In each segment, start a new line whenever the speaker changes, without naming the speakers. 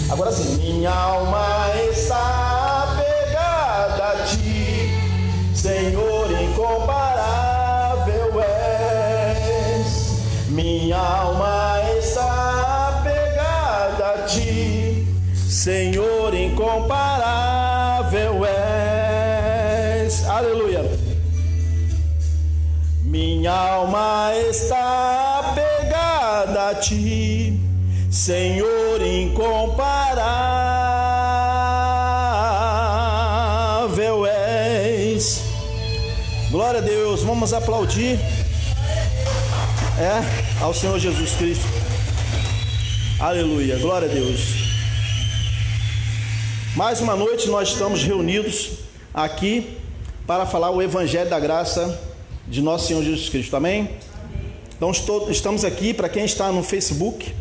Agora sim. Minha alma está apegada a ti, Senhor, incomparável és. Minha alma está apegada a ti, Senhor, incomparável és. Aleluia. Minha alma está apegada a ti, Senhor, incomparável és. Glória a Deus, vamos aplaudir ao Senhor Jesus Cristo. Aleluia, glória a Deus. Mais uma noite nós estamos reunidos aqui para falar o Evangelho da Graça de nosso Senhor Jesus Cristo, amém? Então estamos aqui, para quem está no Facebook,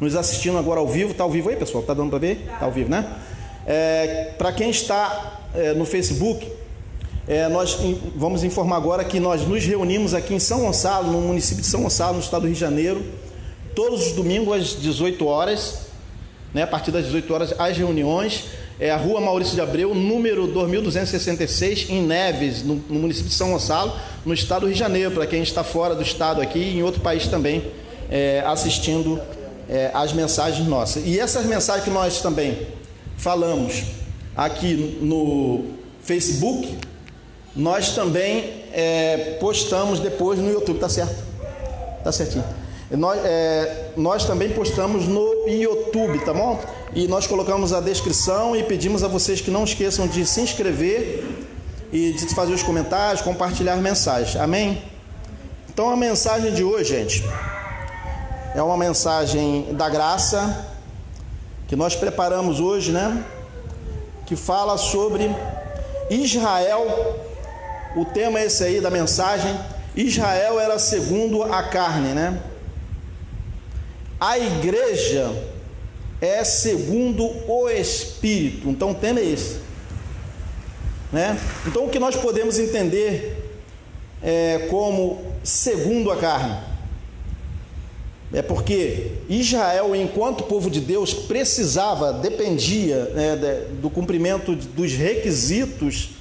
nos assistindo agora ao vivo. Está ao vivo aí, pessoal? Está dando para ver? Está ao vivo, né? Para quem está no Facebook, nós vamos informar agora que nós nos reunimos aqui em São Gonçalo, no município de São Gonçalo, no estado do Rio de Janeiro, todos os domingos às 18 horas, né? A partir das 18 horas, as reuniões. A Rua Maurício de Abreu, número 2266, em Neves, no município de São Gonçalo, no estado do Rio de Janeiro, para quem está fora do estado aqui e em outro país também, assistindo as mensagens nossas. E essas mensagens que nós também falamos aqui no Facebook, nós também postamos depois no YouTube, tá certo? Tá certinho. Nós também postamos no YouTube, tá bom? E nós colocamos a descrição e pedimos a vocês que não esqueçam de se inscrever e de fazer os comentários, compartilhar mensagens, amém? Então a mensagem de hoje, gente, é uma mensagem da graça que nós preparamos hoje, né? Que fala sobre Israel. O tema é esse aí da mensagem. Israel era segundo a carne, né? A igreja é segundo o Espírito. Então o tema é esse, né? Então o que nós podemos entender como segundo a carne é porque Israel, enquanto povo de Deus, dependia, né, do cumprimento dos requisitos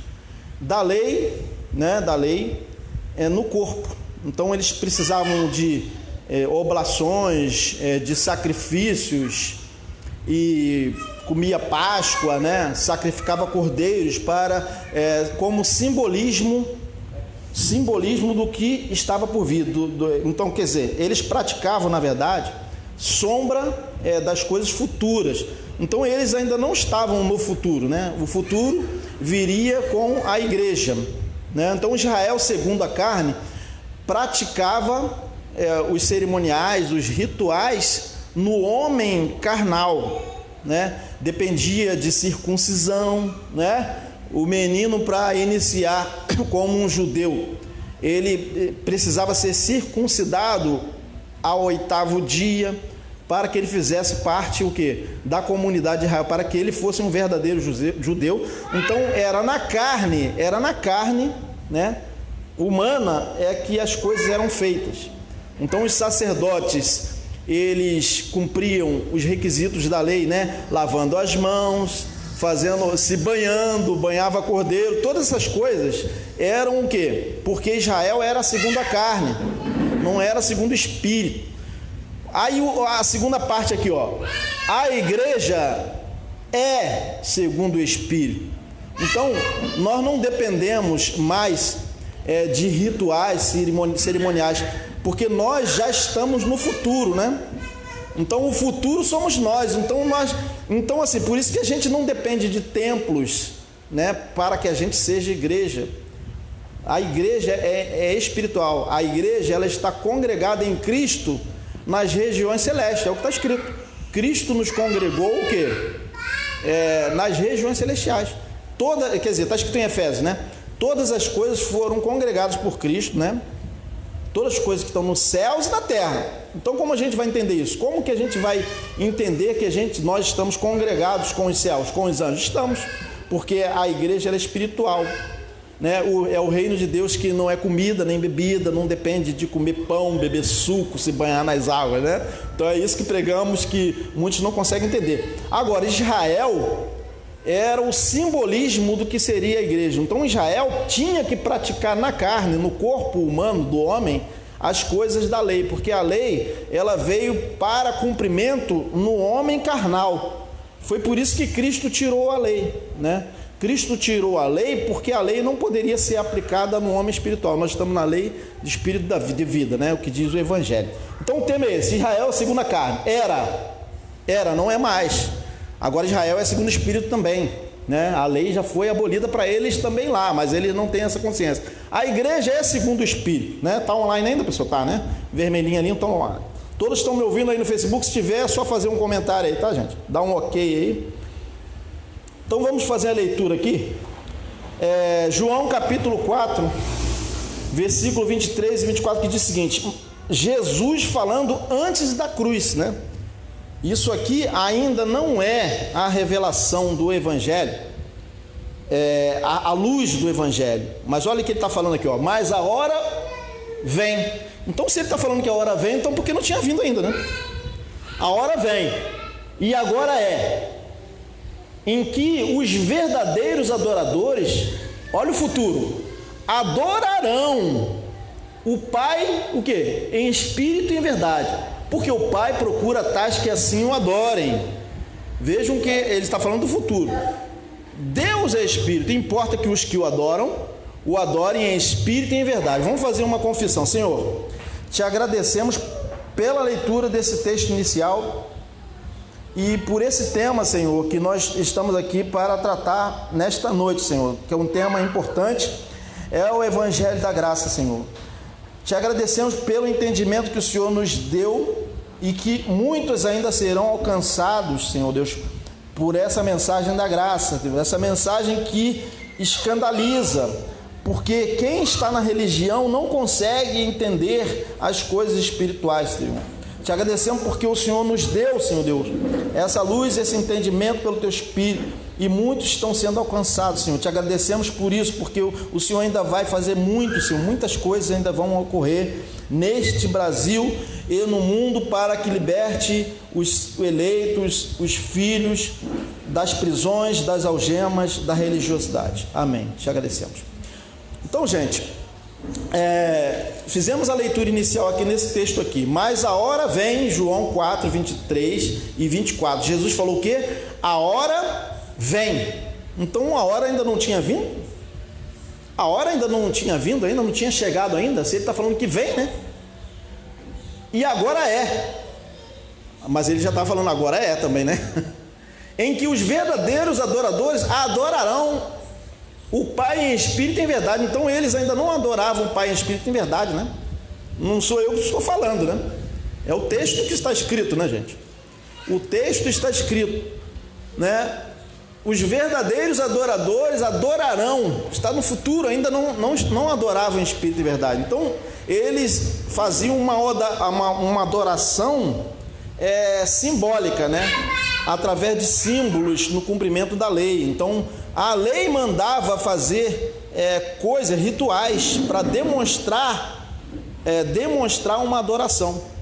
da lei, né, no corpo. Então eles precisavam de oblações, de sacrifícios, e comia Páscoa, né? Sacrificava cordeiros como simbolismo do que estava por vir. Então, quer dizer, eles praticavam, na verdade, sombra das coisas futuras. Então, eles ainda não estavam no futuro, né? O futuro viria com a igreja, né? Então, Israel, segundo a carne, praticava os cerimoniais, os rituais no homem carnal, né? Dependia de circuncisão, né? O menino, para iniciar como um judeu, ele precisava ser circuncidado ao 8º dia, para que ele fizesse parte da comunidade de Israel, para que ele fosse um verdadeiro judeu. Então era na carne, né, humana, que as coisas eram feitas. Então os sacerdotes, eles cumpriam os requisitos da lei, né? Lavando as mãos, banhava cordeiro, todas essas coisas eram o quê? Porque Israel era segundo a carne, não era segundo o Espírito. Aí a segunda parte aqui, a igreja é segundo o Espírito. Então nós não dependemos mais de rituais cerimoniais, porque nós já estamos no futuro, né? Então o futuro somos nós. Então assim, por isso que a gente não depende de templos, né, para que a gente seja igreja. A igreja é espiritual. A igreja, ela está congregada em Cristo nas regiões celestes. É o que está escrito. Cristo nos congregou o quê? Nas regiões celestiais. Quer dizer, está escrito em Efésios, né? Todas as coisas foram congregadas por Cristo, né? Todas as coisas que estão nos céus e na terra. Então, como a gente vai entender isso? Como que a gente vai entender que nós estamos congregados com os céus, com os anjos? Estamos, porque a igreja ela é espiritual. né? É o reino de Deus que não é comida nem bebida, não depende de comer pão, beber suco, se banhar nas águas, né? Então é isso que pregamos, que muitos não conseguem entender. Agora, Israel era o simbolismo do que seria a igreja. Então Israel tinha que praticar na carne, no corpo humano do homem, as coisas da lei, porque a lei, ela veio para cumprimento no homem carnal. Foi por isso que Cristo tirou a lei, né? Cristo tirou a lei porque a lei não poderia ser aplicada no homem espiritual. Nós estamos na lei de espírito de vida, né? O que diz o Evangelho. Então o tema é esse: Israel segundo a carne. Era, não é mais. Agora Israel é segundo o espírito também, né? A lei já foi abolida para eles também lá, mas eles não têm essa consciência. A igreja é segundo o espírito, né? Está online ainda, pessoal? Tá, né? Vermelhinho ali, então online. Todos estão me ouvindo aí no Facebook? Se tiver, é só fazer um comentário aí, tá, gente? Dá um ok aí. Então vamos fazer a leitura aqui. João capítulo 4, versículo 23 e 24, que diz o seguinte: Jesus falando antes da cruz, né? Isso aqui ainda não é a revelação do Evangelho, a luz do Evangelho. Mas olha o que ele está falando aqui, ó. Mas a hora vem. Então, se ele está falando que a hora vem, então porque não tinha vindo ainda, né? A hora vem, e agora em que os verdadeiros adoradores, olha o futuro, adorarão o Pai, o quê? Em espírito e em verdade, porque o Pai procura tais que assim o adorem. Vejam que ele está falando do futuro. Deus é espírito, importa que os que o adoram, o adorem em espírito e em verdade. Vamos fazer uma confissão. Senhor, te agradecemos pela leitura desse texto inicial e por esse tema, Senhor, que nós estamos aqui para tratar nesta noite, Senhor, que é um tema importante, é o Evangelho da Graça, Senhor. Te agradecemos pelo entendimento que o Senhor nos deu e que muitos ainda serão alcançados, Senhor Deus, por essa mensagem da graça, essa mensagem que escandaliza, porque quem está na religião não consegue entender as coisas espirituais, Senhor. Te agradecemos porque o Senhor nos deu, Senhor Deus, essa luz, esse entendimento pelo Teu Espírito, e muitos estão sendo alcançados, Senhor. Te agradecemos por isso, porque o Senhor ainda vai fazer muito, Senhor. Muitas coisas ainda vão ocorrer neste Brasil e no mundo para que liberte os eleitos, os filhos das prisões, das algemas, da religiosidade. Amém. Te agradecemos. Então, gente, fizemos a leitura inicial aqui nesse texto aqui, mas a hora vem, João 4, 23 e 24. Jesus falou o quê? A hora vem. Então a hora ainda não tinha vindo? A hora ainda não tinha vindo, ainda não tinha chegado ainda? Se ele está falando que vem, né? E agora é. Mas ele já está falando agora é também, né? Em que os verdadeiros adoradores adorarão o Pai em espírito e em verdade. Então eles ainda não adoravam o Pai em espírito e em verdade, né? Não sou eu que estou falando, né? É o texto que está escrito, né, gente? O texto está escrito, né? Os verdadeiros adoradores adorarão, está no futuro, ainda não adoravam em espírito e verdade. Então eles faziam uma adoração simbólica, né? Através de símbolos no cumprimento da lei. Então a lei mandava fazer coisas, rituais, para demonstrar uma adoração,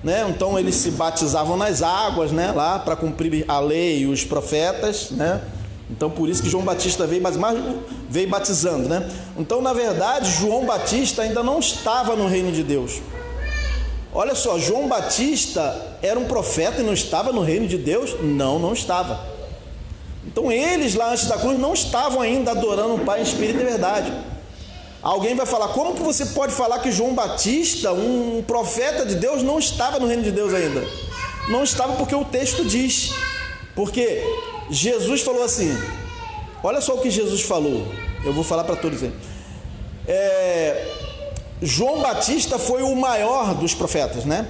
né? Então eles se batizavam nas águas, né? Lá para cumprir a lei e os profetas, né? Então por isso que João Batista veio batizando, né? Então na verdade João Batista ainda não estava no reino de Deus. Olha só, João Batista era um profeta e não estava no reino de Deus? Não estava. Então eles lá antes da cruz não estavam ainda adorando o Pai em espírito e verdade. Alguém vai falar, como que você pode falar que João Batista, um profeta de Deus, não estava no reino de Deus ainda? Não estava porque o texto diz. Porque Jesus falou assim, olha só o que Jesus falou, eu vou falar para todos aí. João Batista foi o maior dos profetas, né?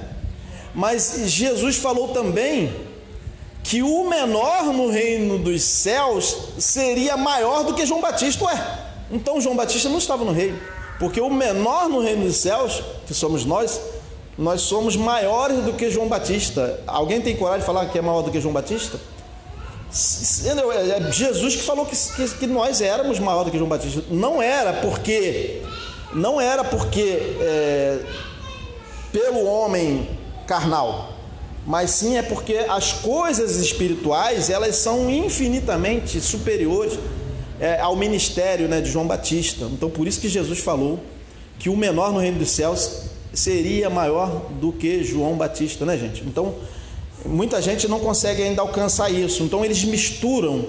Mas Jesus falou também que o menor no reino dos céus seria maior do que João Batista. Então João Batista não estava no reino, porque o menor no reino dos céus, que somos nós somos maiores do que João Batista. Alguém tem coragem de falar que é maior do que João Batista? Entendeu? É Jesus que falou que nós éramos maior do que João Batista. Não era porque pelo homem carnal, mas sim é porque as coisas espirituais, elas são infinitamente superiores ao ministério, né, de João Batista. Então por isso que Jesus falou que o menor no reino dos céus seria maior do que João Batista, né, gente? Então muita gente não consegue ainda alcançar isso. Então eles misturam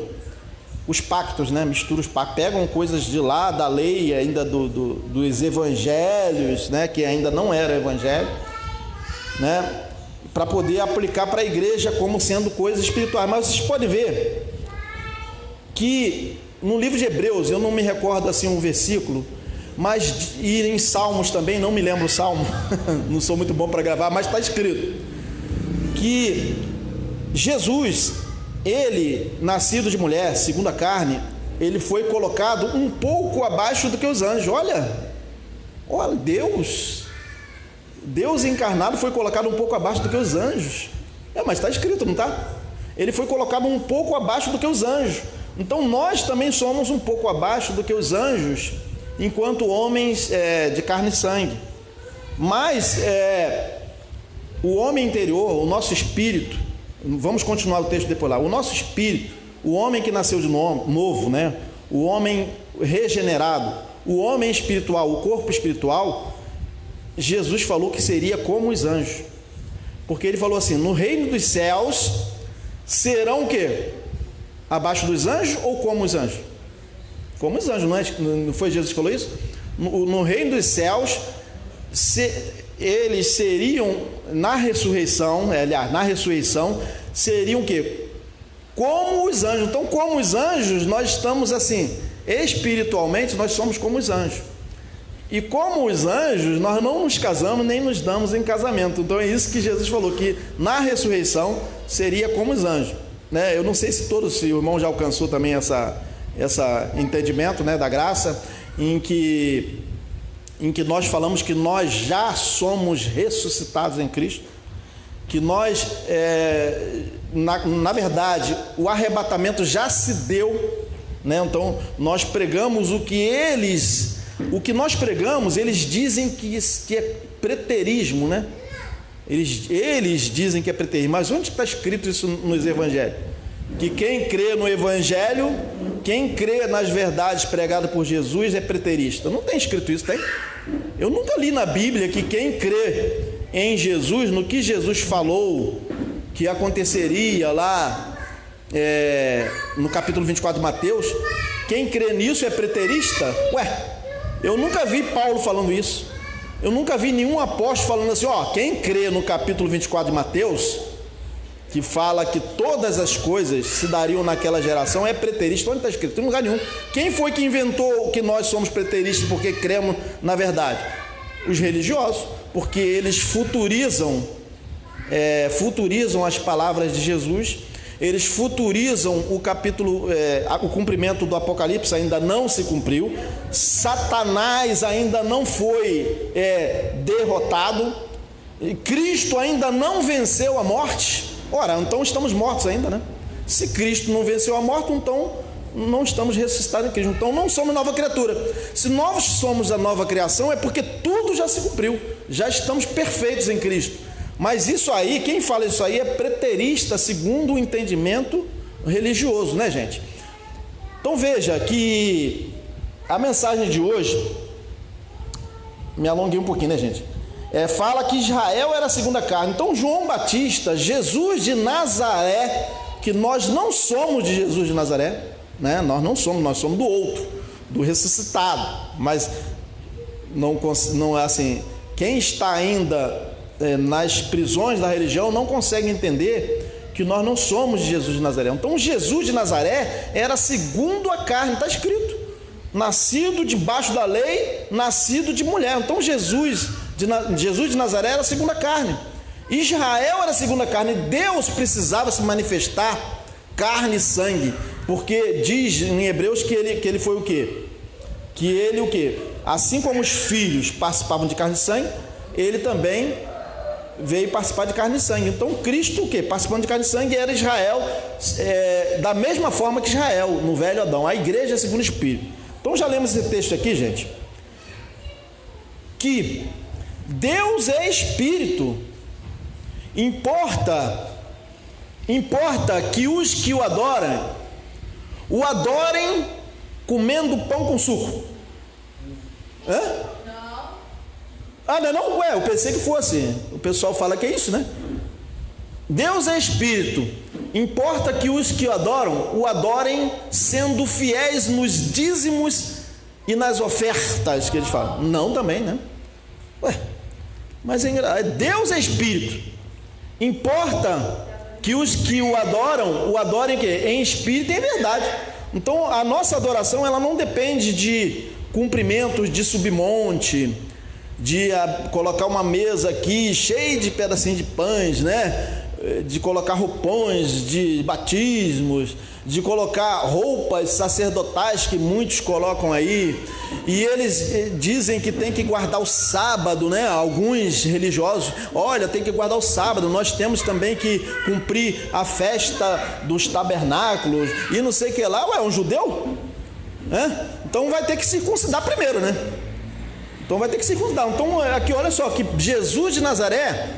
os pactos, né? Misturam os pactos, pegam coisas de lá da lei, ainda dos evangelhos, né? Que ainda não era evangelho, né? Para poder aplicar para a igreja como sendo coisas espirituais. Mas vocês podem ver que no livro de Hebreus, eu não me recordo assim um versículo, mas e em Salmos também, não me lembro o Salmo, não sou muito bom para gravar, mas está escrito que Jesus, ele, nascido de mulher, segundo a carne, ele foi colocado um pouco abaixo do que os anjos. Olha, Deus encarnado foi colocado um pouco abaixo do que os anjos. Mas está escrito, não está? Ele foi colocado um pouco abaixo do que os anjos. Então nós também somos um pouco abaixo do que os anjos, enquanto homens de carne e sangue. Mas o homem interior, o nosso espírito, vamos continuar o texto depois lá, o nosso espírito, o homem que nasceu de novo, né? O homem regenerado, o homem espiritual, o corpo espiritual, Jesus falou que seria como os anjos, porque ele falou assim: no reino dos céus serão o quê? Abaixo dos anjos ou como os anjos? Como os anjos, não foi Jesus que falou isso? No reino dos céus, eles seriam, na ressurreição, seriam o quê? Como os anjos. Então, como os anjos, nós estamos assim, espiritualmente, nós somos como os anjos. E como os anjos, nós não nos casamos nem nos damos em casamento. Então é isso que Jesus falou, que na ressurreição seria como os anjos, né? Eu não sei se o irmão já alcançou também essa entendimento, né, da graça, em que nós falamos que nós já somos ressuscitados em Cristo, que nós, na verdade, o arrebatamento já se deu, né? Então nós pregamos o que nós pregamos, eles dizem que é preterismo, né? Eles dizem que é preterismo, mas onde está escrito isso nos evangelhos? Que quem crê no evangelho, quem crê nas verdades pregadas por Jesus é preterista. Não tem escrito isso, tem? Eu nunca li na Bíblia que quem crê em Jesus, no que Jesus falou que aconteceria lá no capítulo 24 de Mateus, quem crê nisso é preterista? Eu nunca vi Paulo falando isso. Eu nunca vi nenhum apóstolo falando assim: quem crê no capítulo 24 de Mateus, que fala que todas as coisas se dariam naquela geração, é preterista. Onde está escrito? Em lugar nenhum. Quem foi que inventou que nós somos preteristas porque cremos na verdade? Os religiosos, porque eles futurizam as palavras de Jesus, eles futurizam o capítulo, o cumprimento do Apocalipse ainda não se cumpriu, Satanás ainda não foi derrotado, Cristo ainda não venceu a morte. Ora, então estamos mortos ainda, né? Se Cristo não venceu a morte, então não estamos ressuscitados em Cristo, então não somos nova criatura. Se nós somos a nova criação, é porque tudo já se cumpriu, já estamos perfeitos em Cristo. Mas isso aí, quem fala isso aí é preterista, segundo o entendimento religioso, né, gente? Então veja que a mensagem de hoje, me alonguei um pouquinho, né, gente? Fala que Israel era a segunda carne. Então João Batista, Jesus de Nazaré, que nós não somos de Jesus de Nazaré, né? Nós somos do outro, do ressuscitado. Mas não é assim, quem está ainda nas prisões da religião não consegue entender que nós não somos de Jesus de Nazaré. Então Jesus de Nazaré era segundo a carne, está escrito, nascido debaixo da lei, nascido de mulher. Então Jesus de Nazaré era segundo a carne, Israel era segundo a carne. Deus precisava se manifestar carne e sangue, porque diz em Hebreus que ele foi o quê? Que ele o quê? Assim como os filhos participavam de carne e sangue, ele também veio participar de carne e sangue. Então Cristo, o quê? Participando de carne e sangue, era Israel, da mesma forma que Israel, no velho Adão. A igreja é segundo o Espírito. Então já lemos esse texto aqui, gente, que Deus é Espírito. Importa que os que o adorem comendo pão com suco. Hã? Ah, não é não? Ué, eu pensei que fosse. O pessoal fala que é isso, né? Deus é Espírito. Importa que os que o adorem sendo fiéis nos dízimos e nas ofertas que eles falam. Não também, né? Ué, mas Deus é Espírito. Importa que os que o adorem quê? Em espírito e em verdade. Então a nossa adoração, ela não depende de cumprimentos de submonte, de colocar uma mesa aqui cheia de pedacinhos de pães, né? De colocar roupões de batismos, de colocar roupas sacerdotais que muitos colocam aí, e eles dizem que tem que guardar o sábado, né? Alguns religiosos, olha, tem que guardar o sábado, nós temos também que cumprir a festa dos tabernáculos, e não sei o que lá. Ué, um judeu? Então vai ter que circuncidar primeiro, né? Então vai ter que circuncidar. Então aqui, olha só, que Jesus de Nazaré,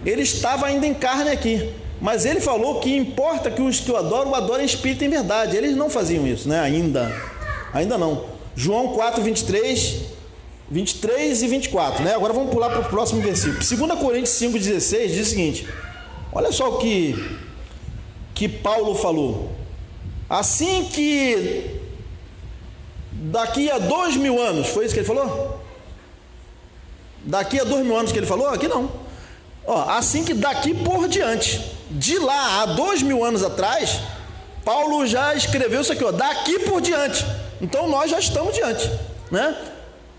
ele estava ainda em carne aqui, mas ele falou que importa que os que o adorem em espírito e em verdade. Eles não faziam isso, né? Ainda não. João 4, 23 e 24, né? Agora vamos pular para o próximo versículo. 2 Coríntios 5, 16 diz o seguinte: olha só o que Paulo falou. Assim que daqui a 2000 anos, foi isso que ele falou? Daqui a 2000 anos que ele falou? Aqui não. Assim que daqui por diante, de lá a 2000 anos atrás, Paulo já escreveu isso aqui, daqui por diante. Então nós já estamos diante, né?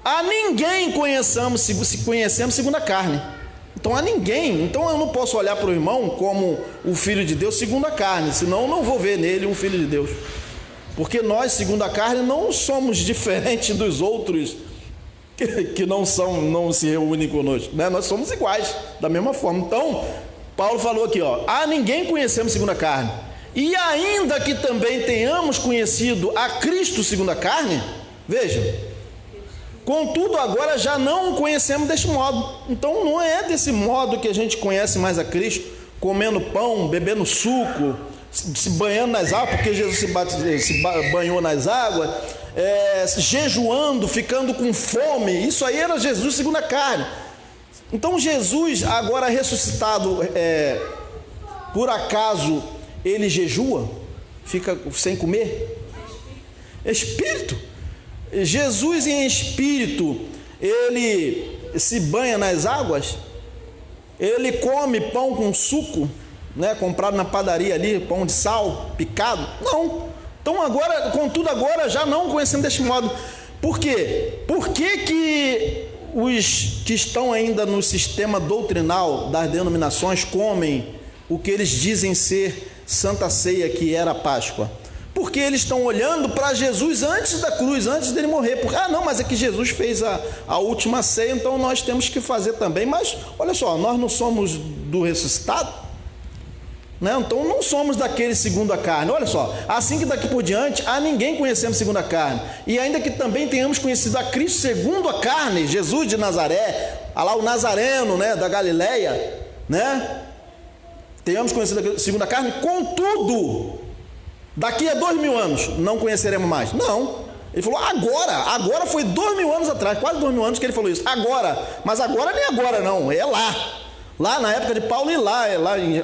A ninguém conhecemos segundo a carne. Então a ninguém. Então eu não posso olhar para o irmão como o filho de Deus segundo a carne, senão eu não vou ver nele um filho de Deus. Porque nós, segundo a carne, não somos diferentes dos outros que não se reúnem conosco, né? Nós somos iguais, da mesma forma. Então, Paulo falou aqui, a ninguém conhecemos segundo a carne, e ainda que também tenhamos conhecido a Cristo segundo a carne, veja, contudo agora já não o conhecemos deste modo. Então não é desse modo que a gente conhece mais a Cristo, comendo pão, bebendo suco, se banhando nas águas, porque Jesus se banhou nas águas, jejuando, ficando com fome. Isso aí era Jesus segundo a carne. Então Jesus, agora ressuscitado, por acaso ele jejua? Fica sem comer? Espírito. Jesus em espírito, ele se banha nas águas? Ele come pão com suco, né, comprado na padaria ali, pão de sal, picado? Não. Então agora, contudo agora, já não conhecendo deste modo. Por quê? Por que os que estão ainda no sistema doutrinal das denominações comem o que eles dizem ser Santa Ceia, que era a Páscoa? Porque eles estão olhando para Jesus antes da cruz, antes dele morrer. Porque, não, mas é que Jesus fez a última ceia, então nós temos que fazer também. Mas, olha só, nós não somos do ressuscitado, né? Então não somos daquele segundo a carne. Olha só, assim que daqui por diante, a ninguém conhecemos segundo a carne. E ainda que também tenhamos conhecido a Cristo segundo a carne, Jesus de Nazaré, lá o Nazareno, né, da Galileia, né? Tenhamos conhecido segundo a carne, contudo, daqui a 2000 anos não conheceremos mais. Não, ele falou agora foi 2000 anos atrás, quase 2000 anos que ele falou isso, agora, mas agora nem agora não, é lá na época de Paulo e lá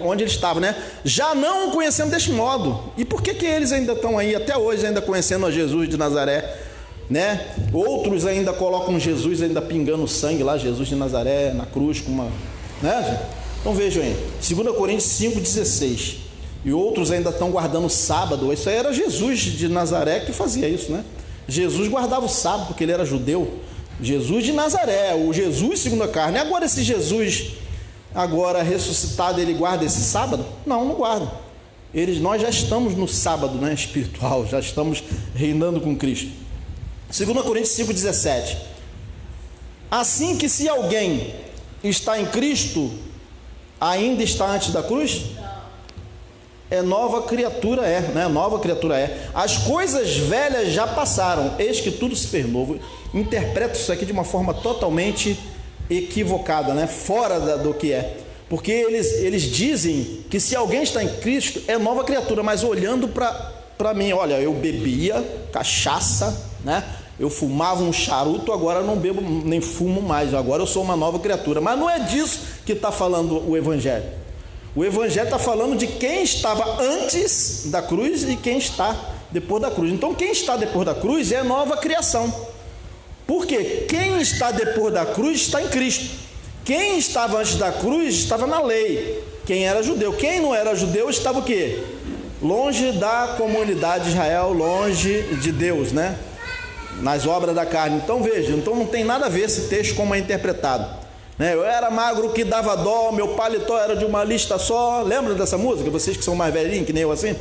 onde ele estava, né? Já não o conhecendo deste modo. E por que eles ainda estão aí, até hoje, ainda conhecendo a Jesus de Nazaré, né? Outros ainda colocam Jesus ainda pingando sangue lá, Jesus de Nazaré, na cruz, com uma, né? Então vejam aí, 2 Coríntios 5,16. E outros ainda estão guardando o sábado. Isso aí era Jesus de Nazaré que fazia isso, né? Jesus guardava o sábado porque ele era judeu. Jesus de Nazaré, o Jesus segundo a carne. Agora esse Jesus, agora ressuscitado, ele guarda esse sábado? Não guarda. Nós já estamos no sábado, né, espiritual, já estamos reinando com Cristo. 2 Coríntios 5,17. Assim que se alguém está em Cristo, ainda está antes da cruz? É nova criatura, né? Nova criatura é. As coisas velhas já passaram, eis que tudo se fez novo. Interpreto isso aqui de uma forma totalmente equivocada, né? Fora do que é. Porque eles dizem que se alguém está em Cristo, é nova criatura, mas olhando para mim, olha, eu bebia cachaça, né? Eu fumava um charuto, agora eu não bebo nem fumo mais, agora eu sou uma nova criatura. Mas não é disso que está falando o Evangelho. O Evangelho está falando de quem estava antes da cruz e quem está depois da cruz. Então quem está depois da cruz é nova criação. Porque quem está depois da cruz está em Cristo. Quem estava antes da cruz estava na lei. Quem era judeu. Quem não era judeu estava o quê? Longe da comunidade de Israel, longe de Deus, né? Nas obras da carne. Então veja, então não tem nada a ver esse texto como é interpretado. Eu era magro que dava dó, meu paletó era de uma lista só. Lembra dessa música? Vocês que são mais velhinhos, que nem eu assim.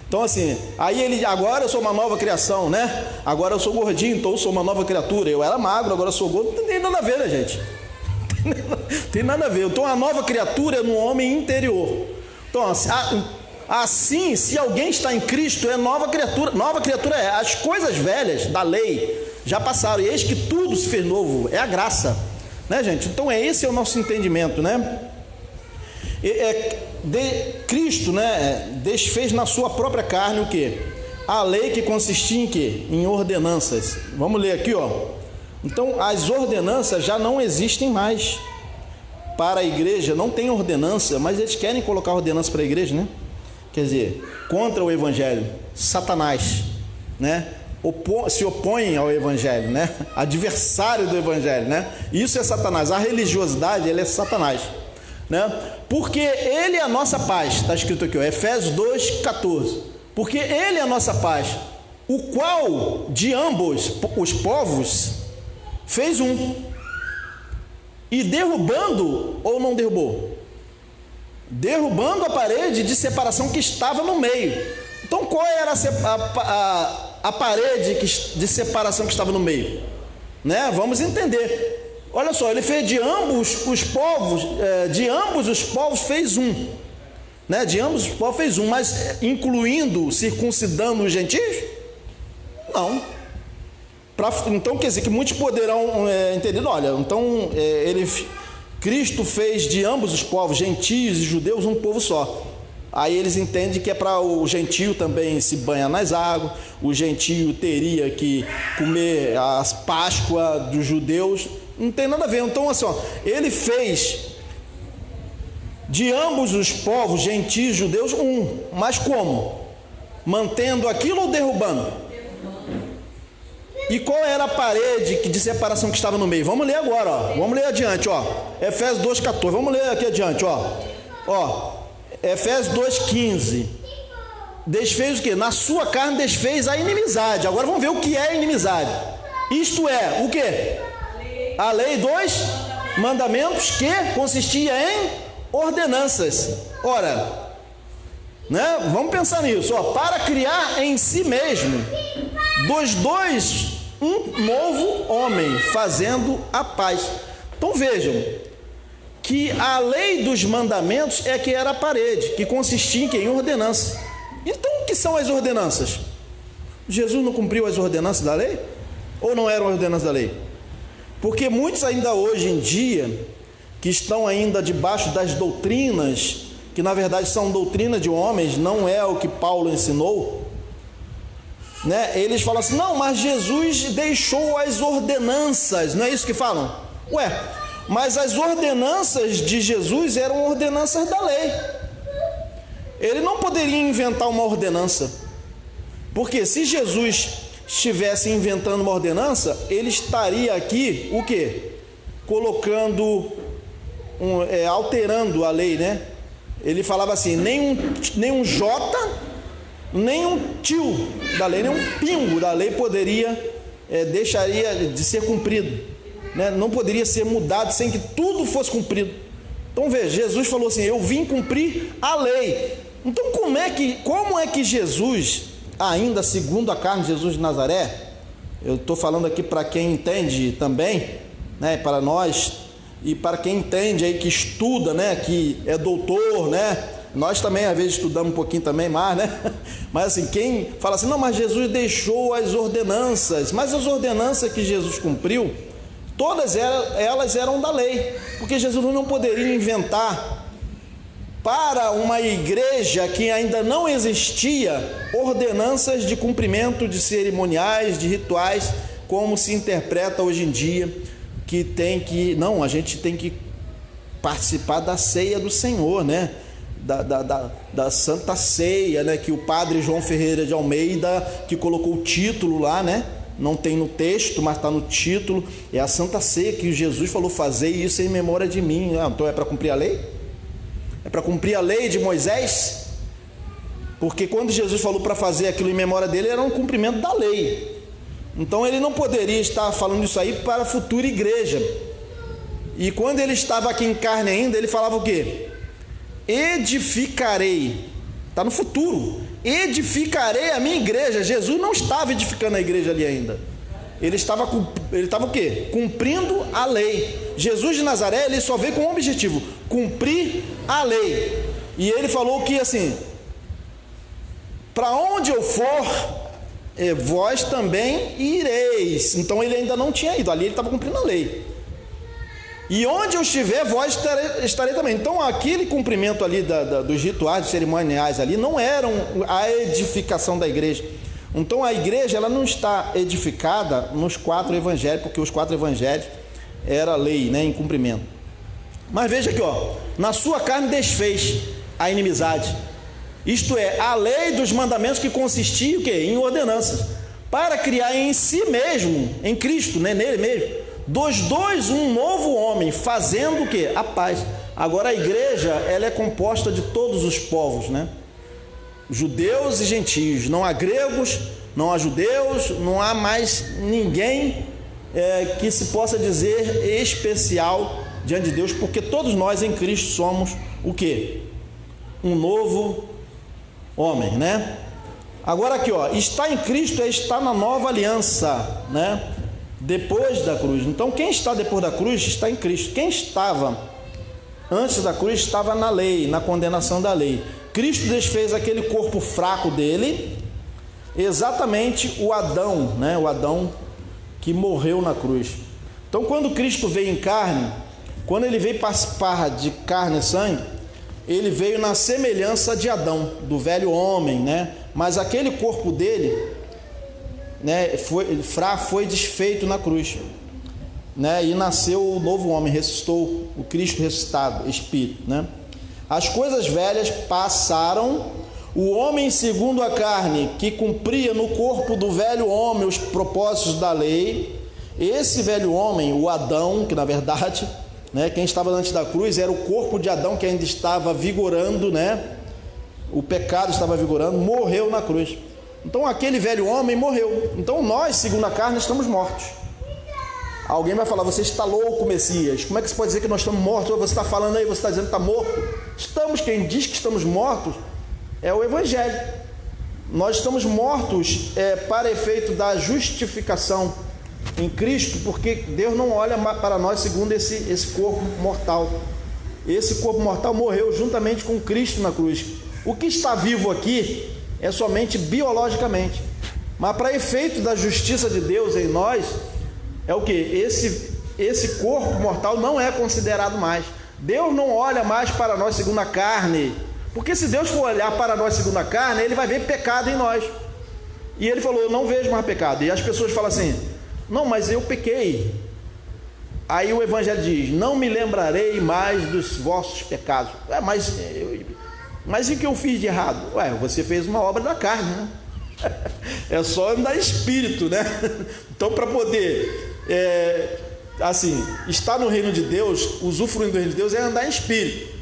Então assim, aí ele, agora eu sou uma nova criação, né? Agora eu sou gordinho, então eu sou uma nova criatura. Eu era magro, agora eu sou gordo. Não tem nada a ver, né, gente? Tem nada a ver. Então a nova criatura é no homem interior. Então assim, se alguém está em Cristo, é nova criatura. Nova criatura é, as coisas velhas da lei já passaram, e eis que tudo se fez novo. É a graça, né, gente? Então esse é o nosso entendimento, né? Cristo, né, desfez na sua própria carne o que? A lei, que consistia em quê? Em ordenanças. Vamos ler aqui, ó. Então as ordenanças já não existem mais para a igreja. Não tem ordenança, mas eles querem colocar ordenança para a igreja, né? Quer dizer, contra o evangelho. Satanás, né? Se opõem ao evangelho, né? Adversário do evangelho, né? Isso é Satanás. A religiosidade, ele é Satanás, né? Porque ele é a nossa paz. Está escrito aqui, ó, Efésios 2:14. Porque ele é a nossa paz, o qual de ambos os povos fez um, e derrubando, ou não derrubou? Derrubando a parede de separação que estava no meio. Então qual era a parede de separação que estava no meio, né? Vamos entender. Olha só, ele fez de ambos os povos fez um, né? De ambos os povos fez um, mas incluindo, circuncidando os gentios? Não. Então quer dizer que muitos poderão entender, olha, então Cristo fez de ambos os povos, gentios e judeus, um povo só. Aí eles entendem que é para o gentio também se banhar nas águas, o gentio teria que comer as Páscoas dos judeus, não tem nada a ver. Então assim, ó, ele fez de ambos os povos, gentios e judeus, um, mas como? Mantendo aquilo ou derrubando? E qual era a parede de separação que estava no meio? Vamos ler agora, ó. Vamos ler adiante, ó. Efésios 2:14. Vamos ler aqui adiante, ó. Efésios 2:15. Desfez o quê? Na sua carne desfez a inimizade. Agora vamos ver o que é inimizade. Isto é, o quê? A lei dos mandamentos, que consistia em ordenanças. Ora, né? Vamos pensar nisso, ó. Para criar em si mesmo dos dois um novo homem, fazendo a paz. Então vejam que a lei dos mandamentos é que era a parede, que consistia em ordenança. Então o que são as ordenanças? Jesus não cumpriu as ordenanças da lei? Ou não eram ordenanças da lei? Porque muitos ainda hoje em dia, que estão ainda debaixo das doutrinas, que na verdade são doutrinas de homens, não é o que Paulo ensinou, né? Eles falam assim, não, mas Jesus deixou as ordenanças, não é isso que falam? Ué, mas as ordenanças de Jesus eram ordenanças da lei. Ele não poderia inventar uma ordenança, porque se Jesus estivesse inventando uma ordenança, ele estaria aqui, o quê? Colocando, alterando a lei, né? Ele falava assim, nem um jota, nem um tio da lei, nem um pingo da lei deixaria de ser cumprido, né? Não poderia ser mudado sem que tudo fosse cumprido. Então veja, Jesus falou assim, eu vim cumprir a lei. Então como é que Jesus, ainda segundo a carne de Jesus de Nazaré, eu estou falando aqui para quem entende também, né, para nós, e para quem entende aí, que estuda, né, que é doutor, né, nós também às vezes estudamos um pouquinho também mais, né, mas assim, quem fala assim, não, mas Jesus deixou as ordenanças, mas as ordenanças que Jesus cumpriu, todas elas eram da lei, porque Jesus não poderia inventar para uma igreja que ainda não existia ordenanças de cumprimento de cerimoniais, de rituais, como se interpreta hoje em dia, a gente tem que participar da ceia do Senhor, né? Da Santa Ceia, né? Que o padre João Ferreira de Almeida, que colocou o título lá, né? Não tem no texto, mas está no título, é a Santa Ceia que Jesus falou, fazer isso em memória de mim. Então é para cumprir a lei? É para cumprir a lei de Moisés? Porque quando Jesus falou para fazer aquilo em memória dele, era um cumprimento da lei. Então ele não poderia estar falando isso aí para a futura igreja. E quando ele estava aqui em carne ainda, ele falava o quê? Edificarei. Está no futuro. Edificarei a minha igreja. Jesus não estava edificando a igreja ali ainda. Ele estava o quê? Cumprindo a lei. Jesus de Nazaré, ele só veio com um objetivo: cumprir a lei. E ele falou que assim, para onde eu for, vós também ireis. Então ele ainda não tinha ido, ali ele estava cumprindo a lei. E onde eu estiver, vós estarei também. Então aquele cumprimento ali dos rituais, cerimoniais ali, não eram a edificação da igreja. Então a igreja, ela não está edificada nos 4 evangelhos, porque os 4 evangelhos era lei, né, em cumprimento. Mas veja aqui, ó, na sua carne desfez a inimizade, isto é, a lei dos mandamentos, que consistia o quê? Em ordenanças, para criar em si mesmo, em Cristo, né, nele mesmo, dos dois um novo homem, fazendo o quê? A paz. Agora a igreja, ela é composta de todos os povos, né? Judeus e gentios, não há gregos, não há judeus, não há mais ninguém que se possa dizer especial diante de Deus, porque todos nós em Cristo somos o quê? Um novo homem, né? Agora aqui, ó, está em Cristo é estar na nova aliança, né? Depois da cruz. Então quem está depois da cruz está em Cristo. Quem estava antes da cruz estava na lei, na condenação da lei. Cristo desfez aquele corpo fraco dele, exatamente o Adão, né? O Adão que morreu na cruz. Então quando Cristo veio em carne, quando ele veio participar de carne e sangue, ele veio na semelhança de Adão, do velho homem, né? Mas aquele corpo dele, né, foi desfeito na cruz, né? E nasceu o novo homem, ressuscitou, o Cristo ressuscitado, Espírito, né? As coisas velhas passaram, o homem segundo a carne, que cumpria no corpo do velho homem os propósitos da lei, esse velho homem, o Adão, que na verdade, né, quem estava antes da cruz era o corpo de Adão, que ainda estava vigorando, né? O pecado estava vigorando, morreu na cruz. Então aquele velho homem morreu. Então nós, segundo a carne, estamos mortos. Alguém vai falar, você está louco, Messias, como é que você pode dizer que nós estamos mortos? Você está falando aí, você está dizendo que está morto. Estamos, quem diz que estamos mortos é o Evangelho. Nós estamos mortos para efeito da justificação em Cristo, porque Deus não olha para nós segundo esse corpo mortal. Esse corpo mortal morreu juntamente com Cristo na cruz. O que está vivo aqui é somente biologicamente, mas para efeito da justiça de Deus em nós, é o que? Esse corpo mortal não é considerado mais. Deus não olha mais para nós segundo a carne, porque se Deus for olhar para nós segundo a carne, Ele vai ver pecado em nós. E Ele falou, eu não vejo mais pecado. E as pessoas falam assim, não, mas eu pequei. Aí o Evangelho diz, não me lembrarei mais dos vossos pecados. Mas e o que eu fiz de errado? Você fez uma obra da carne, né? É só andar em espírito, né? Então, para poder estar no reino de Deus, usufruindo do reino de Deus, é andar em espírito.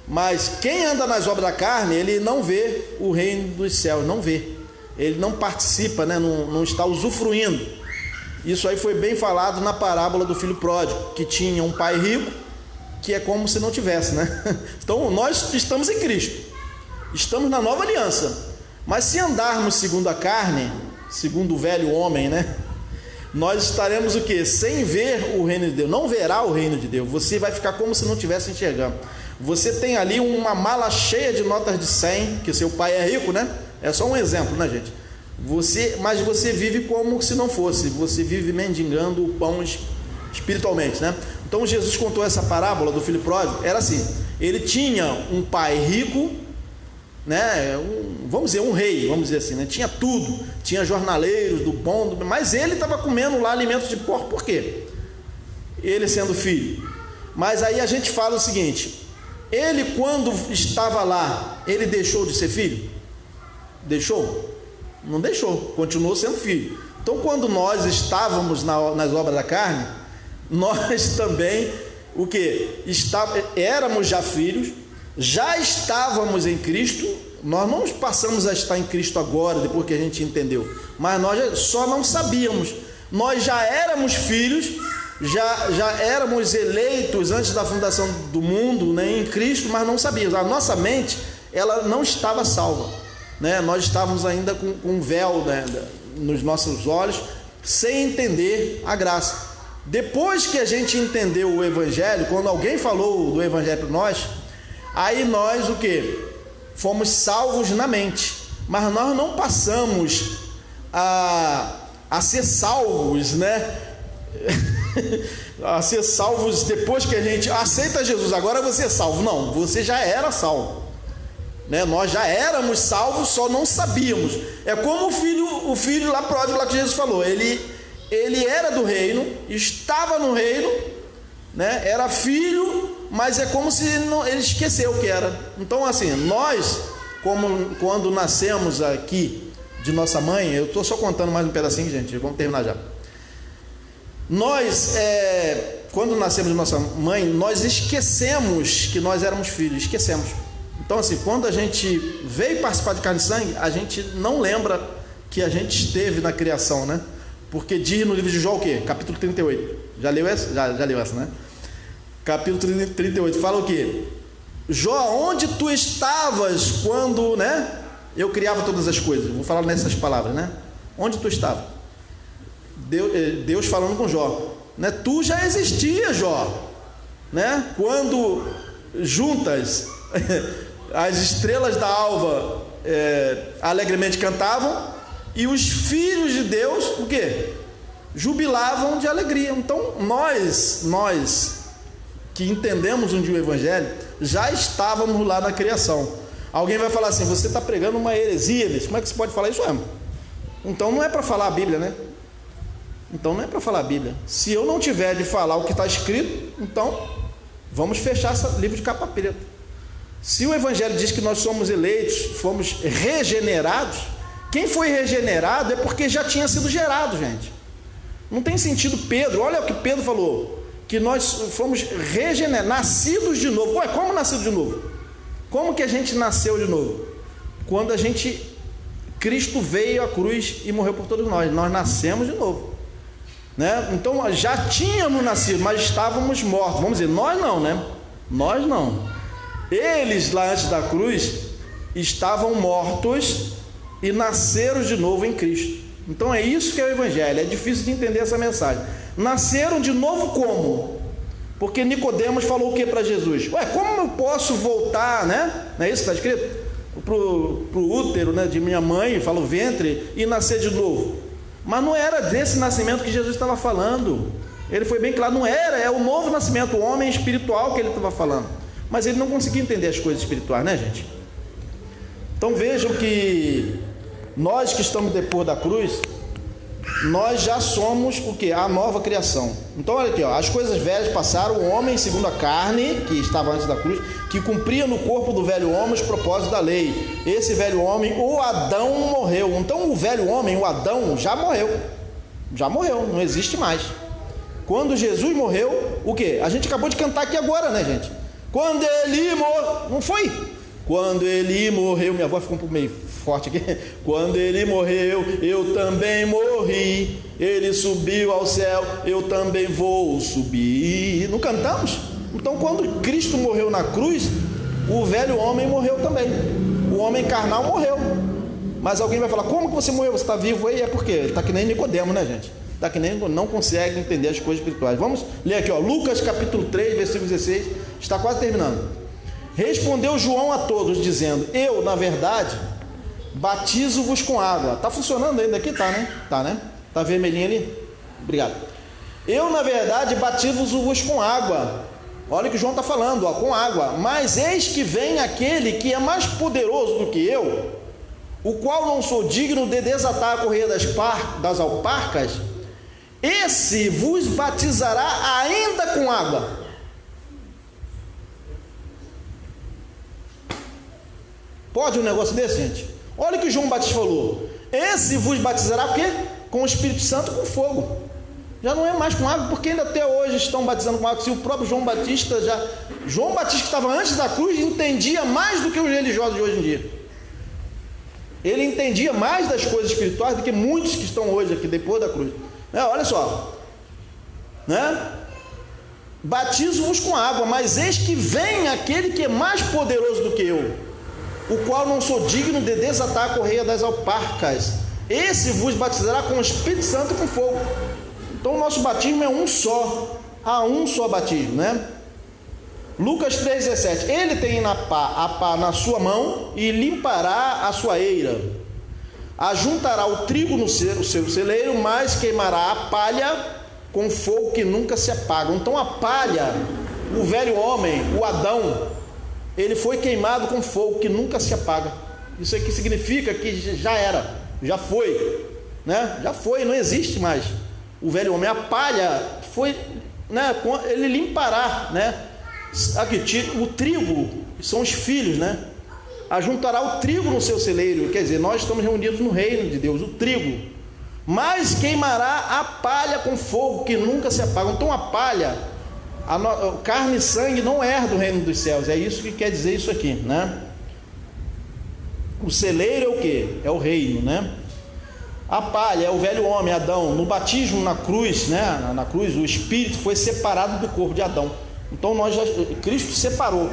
Mas quem anda nas obras da carne, ele não vê o reino dos céus, não vê. Ele não participa, né? Não está usufruindo. Isso aí foi bem falado na parábola do filho pródigo, que tinha um pai rico, que é como se não tivesse, né? Então, nós estamos em Cristo. Estamos na nova aliança, mas se andarmos segundo a carne, segundo o velho homem, né? nós estaremos o quê? Sem ver o reino de Deus. Não verá o reino de Deus. Você vai ficar como se não estivesse enxergando. Você tem ali uma mala cheia de notas de 100, que seu pai é rico, né? É só um exemplo, né, gente? Mas você vive como se não fosse. Você vive mendigando o pão espiritualmente, né? Então Jesus contou essa parábola do filho pródigo. Era assim: ele tinha um pai rico, né? Vamos dizer, um rei, vamos dizer assim, né? Tinha tudo, tinha jornaleiros do bom, mas ele estava comendo lá alimentos de porco. Por quê? Ele sendo filho. Mas aí a gente fala o seguinte: ele, quando estava lá, ele deixou de ser filho? Deixou? Não deixou, continuou sendo filho. Então, quando nós estávamos nas obras da carne, nós também, o que? Éramos já filhos, já estávamos em Cristo. Nós não passamos a estar em Cristo agora, depois que a gente entendeu, mas nós só não sabíamos. Nós já éramos filhos, já éramos eleitos antes da fundação do mundo, né, em Cristo, mas não sabíamos. A nossa mente, ela não estava salva, né? Nós estávamos ainda com um véu, né, nos nossos olhos, sem entender a graça. Depois que a gente entendeu o Evangelho, quando alguém falou do Evangelho para nós, aí nós o que? Fomos salvos na mente, mas nós não passamos a ser salvos, né? A ser salvos depois que a gente aceita Jesus. Agora você é salvo. Não, você já era salvo, né? Nós já éramos salvos, só não sabíamos. É como o filho lá pródigo, lá que Jesus falou. Ele era do reino, estava no reino, né? Era filho, mas é como se ele esqueceu o que era. Então, assim, nós, quando nascemos aqui de nossa mãe, eu estou só contando mais um pedacinho, gente, vamos terminar já. Nós, quando nascemos de nossa mãe, nós esquecemos que nós éramos filhos, esquecemos. Então, assim, quando a gente veio participar de carne e sangue, a gente não lembra que a gente esteve na criação, né? Porque diz no livro de Jó o quê? Capítulo 38. Já leu essa? Já leu essa, né? Capítulo 38, fala o quê? Jó, onde tu estavas quando, né, eu criava todas as coisas? Vou falar nessas palavras, né? Onde tu estava? Deus falando com Jó, né? Tu já existia, Jó, né? Quando juntas as estrelas da alva alegremente cantavam, e os filhos de Deus, o quê? Jubilavam de alegria. Então nós que entendemos um dia o Evangelho, já estávamos lá na criação. Alguém vai falar assim: você está pregando uma heresia, mas como é que você pode falar isso? Então não é para falar a Bíblia, né? Então não é para falar a Bíblia. Se eu não tiver de falar o que está escrito, então vamos fechar esse livro de capa preta. Se o Evangelho diz que nós somos eleitos, fomos regenerados, quem foi regenerado é porque já tinha sido gerado, gente. Não tem sentido Pedro, olha o que Pedro falou, que nós fomos regenerados, nascidos de novo. Ué, como nascido de novo? Como que a gente nasceu de novo? Quando Cristo veio à cruz e morreu por todos nós nascemos de novo, né? Então já tínhamos nascido, mas estávamos mortos. Vamos dizer, nós não, né? Nós não. Eles lá antes da cruz estavam mortos e nasceram de novo em Cristo. Então é isso que é o Evangelho. É difícil de entender essa mensagem. Nasceram de novo como? Porque Nicodemos falou o que para Jesus? Ué, como eu posso voltar, né? Não é isso que está escrito? Pro útero, né, de minha mãe, fala o ventre, e nascer de novo. Mas não era desse nascimento que Jesus estava falando. Ele foi bem claro, não era, é o novo nascimento, o homem espiritual que ele estava falando. Mas ele não conseguia entender as coisas espirituais, né, gente? Então vejam que nós que estamos depois da cruz, nós já somos o que? A nova criação. Então olha aqui, ó, as coisas velhas passaram, o homem segundo a carne, que estava antes da cruz, que cumpria no corpo do velho homem os propósitos da lei. Esse velho homem, o Adão, morreu. Então o velho homem, o Adão, já morreu, não existe mais. Quando Jesus morreu, o que? A gente acabou de cantar aqui agora, né, gente? Quando ele morreu, não foi? Quando ele morreu, minha voz ficou um pouco meio forte aqui. Quando ele morreu, eu também morri. Ele subiu ao céu, eu também vou subir. Não cantamos? Então, quando Cristo morreu na cruz, o velho homem morreu também. O homem carnal morreu. Mas alguém vai falar: como que você morreu? Você está vivo aí? É porque ele está que nem Nicodemo, né, gente? está que nem não consegue entender as coisas espirituais. Vamos ler aqui, ó, Lucas capítulo 3, versículo 16, está quase terminando. Respondeu João a todos, dizendo: eu, na verdade, batizo-vos com água. Está funcionando ainda aqui? Tá, né? Tá, né? Tá vermelhinho ali? Obrigado. Eu, na verdade, batizo-vos com água. Olha o que João está falando, ó, com água. Mas eis que vem aquele que é mais poderoso do que eu, o qual não sou digno de desatar a correia das alparcas. Esse vos batizará ainda com água. Pode um negócio desse, gente? Olha o que João Batista falou. Esse vos batizará o quê? Com o Espírito Santo, com fogo. Já não é mais com água, porque ainda até hoje estão batizando com água. Se o próprio João Batista João Batista, que estava antes da cruz, entendia mais do que os religiosos de hoje em dia. Ele entendia mais das coisas espirituais do que muitos que estão hoje aqui depois da cruz. Olha só, né? Batizo-vos com água, mas eis que vem aquele que é mais poderoso do que eu, o qual não sou digno de desatar a correia das alparcas. Esse vos batizará com o Espírito Santo e com fogo. Então o nosso batismo é um só, há um só batismo, né? Lucas 3,17. Ele tem a pá na sua mão e limpará a sua eira, ajuntará o trigo no seu celeiro, mas queimará a palha com fogo que nunca se apaga. Então a palha, o velho homem, o Adão, ele foi queimado com fogo que nunca se apaga. Isso aqui significa que já era, já foi, né? Já foi, não existe mais o velho homem. A palha foi, né? Ele limpará, né? Aqui, o trigo são os filhos, né? Ajuntará o trigo no seu celeiro, quer dizer, nós estamos reunidos no reino de Deus, o trigo, mas queimará a palha com fogo que nunca se apaga. Então a palha, carne e sangue não herdam o reino dos céus. É isso que quer dizer isso aqui, né? O celeiro é o que? É o reino, né? A palha é o velho homem, Adão. No batismo na cruz, né? Na cruz, o espírito foi separado do corpo de Adão. Então Cristo separou.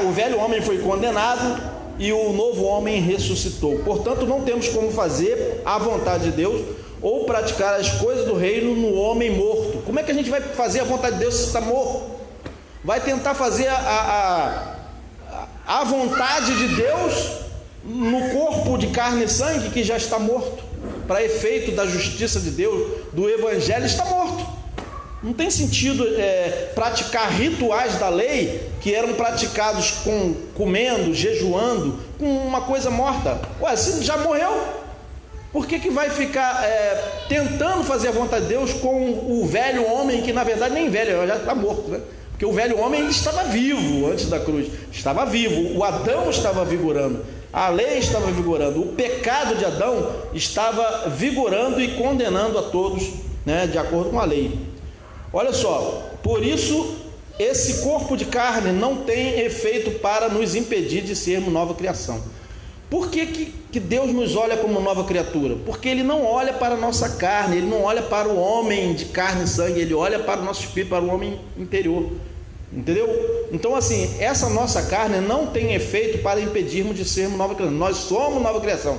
O velho homem foi condenado e o novo homem ressuscitou. Portanto, não temos como fazer a vontade de Deus ou praticar as coisas do reino no homem morto. Como é que a gente vai fazer a vontade de Deus se está morto? Vai tentar fazer a vontade de Deus no corpo de carne e sangue que já está morto. Para efeito da justiça de Deus, do evangelho, está morto. Não tem sentido praticar rituais da lei que eram praticados comendo, jejuando, com uma coisa morta. Ué, se já morreu, por que vai ficar tentando fazer a vontade de Deus com o velho homem, que na verdade nem velho, já está morto, né? Porque o velho homem ele estava vivo antes da cruz, estava vivo, o Adão estava vigorando, a lei estava vigorando, o pecado de Adão estava vigorando e condenando a todos, né, de acordo com a lei. Olha só, por isso esse corpo de carne não tem efeito para nos impedir de sermos nova criação. Por que Deus nos olha como nova criatura? Porque Ele não olha para a nossa carne, Ele não olha para o homem de carne e sangue, Ele olha para o nosso espírito, para o homem interior. Entendeu? Então assim, essa nossa carne não tem efeito para impedirmos de sermos nova criação. Nós somos nova criação.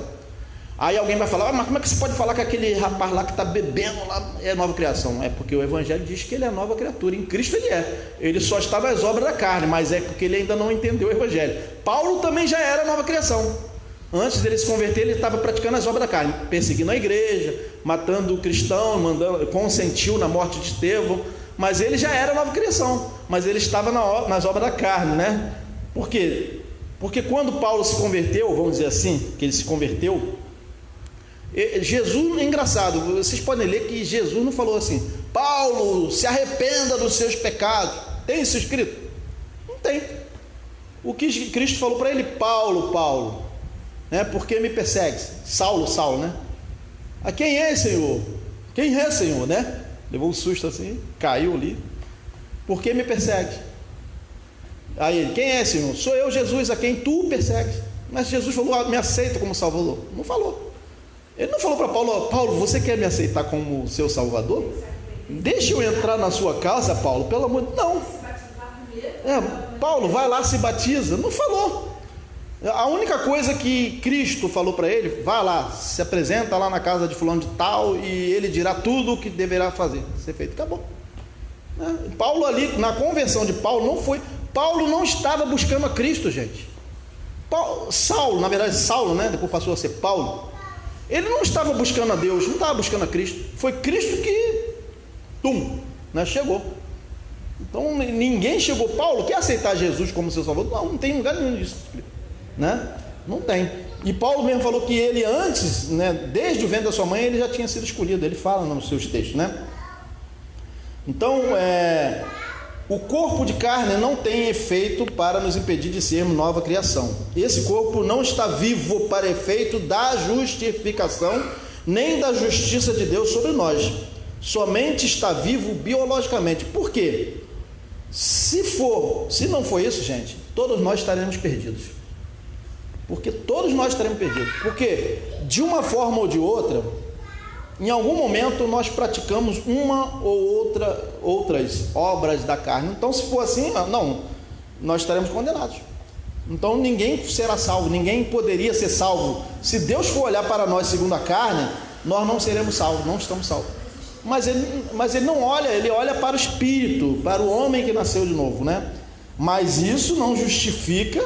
Aí alguém vai falar, mas como é que você pode falar que aquele rapaz lá que está bebendo lá é nova criação? É porque o Evangelho diz que ele é nova criatura, em Cristo ele é. Ele só está nas obras da carne, mas é porque ele ainda não entendeu o Evangelho. Paulo também já era nova criação. Antes dele se converter, ele estava praticando as obras da carne, perseguindo a igreja, matando o cristão, consentiu na morte de Estevão, mas ele já era nova criação, mas ele estava nas obras da carne, né? Por quê? Porque quando Paulo se converteu, vamos dizer assim, que ele se converteu, Jesus, é engraçado, vocês podem ler que Jesus não falou assim, Paulo, se arrependa dos seus pecados. Tem isso escrito? Não tem. O que Cristo falou para ele, Paulo, né? Por que me persegues? Saulo, né? A quem é, Senhor? Quem é, Senhor, né? Levou um susto assim, caiu ali. Por que me persegues? Aí ele, quem é, Senhor? Sou eu, Jesus, a quem tu persegues. Mas Jesus falou, me aceita como Salvador. Não falou. Ele não falou para Paulo, você quer me aceitar como seu Salvador? Deixa eu entrar na sua casa, Paulo, pelo amor de Deus. Não. Paulo, vai lá, se batiza. Não falou. A única coisa que Cristo falou para ele: vá lá, se apresenta lá na casa de fulano de tal, e ele dirá tudo o que deverá fazer, ser feito. Acabou. Paulo ali, na conversão de Paulo, Paulo não estava buscando a Cristo, gente. Saulo, na verdade Saulo, né, depois passou a ser Paulo, ele não estava buscando a Deus, não estava buscando a Cristo. Foi Cristo que, chegou. Então ninguém chegou. Paulo quer aceitar Jesus como seu salvador? Não tem lugar nenhum disso, né? Não tem. E Paulo mesmo falou que ele antes, né, desde o ventre da sua mãe, ele já tinha sido escolhido. Ele fala nos seus textos, né? Então, o corpo de carne não tem efeito para nos impedir de sermos nova criação. Esse corpo não está vivo para efeito da justificação, nem da justiça de Deus sobre nós. Somente está vivo biologicamente. Por quê? Se não for isso, gente, todos nós estaremos perdidos. Porque todos nós estaremos perdidos. Porque, de uma forma ou de outra, em algum momento nós praticamos uma ou outras obras da carne. Então, se for assim, nós estaremos condenados. Então ninguém será salvo, ninguém poderia ser salvo. Se Deus for olhar para nós segundo a carne, nós não seremos salvos, não estamos salvos. Mas ele não olha, ele olha para o Espírito, para o homem que nasceu de novo, né? Mas isso não justifica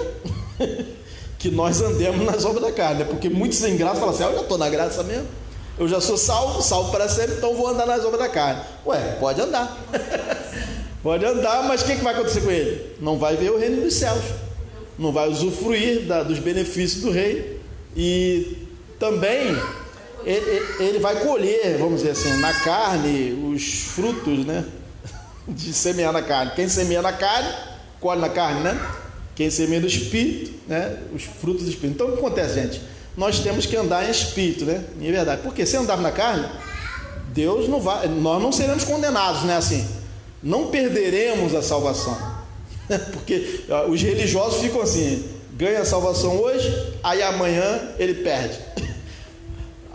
que nós andemos nas obras da carne, né? Porque muitos sem graça falam assim: eu já estou na graça mesmo, eu já sou salvo para sempre, então vou andar nas obras da carne. Ué, pode andar. Pode andar, mas o que vai acontecer com ele? Não vai ver o reino dos céus, não vai usufruir dos benefícios do reino, e também ele vai colher, vamos dizer assim, na carne, os frutos, né, de semear na carne. Quem semeia na carne, colhe na carne, né? Quem semeia no Espírito, né, os frutos do Espírito. Então o que acontece, gente? Nós temos que andar em Espírito, né? Em verdade. Porque se andarmos na carne, nós não seremos condenados, né? Assim, não perderemos a salvação. Porque os religiosos ficam assim: ganha a salvação hoje, aí amanhã ele perde.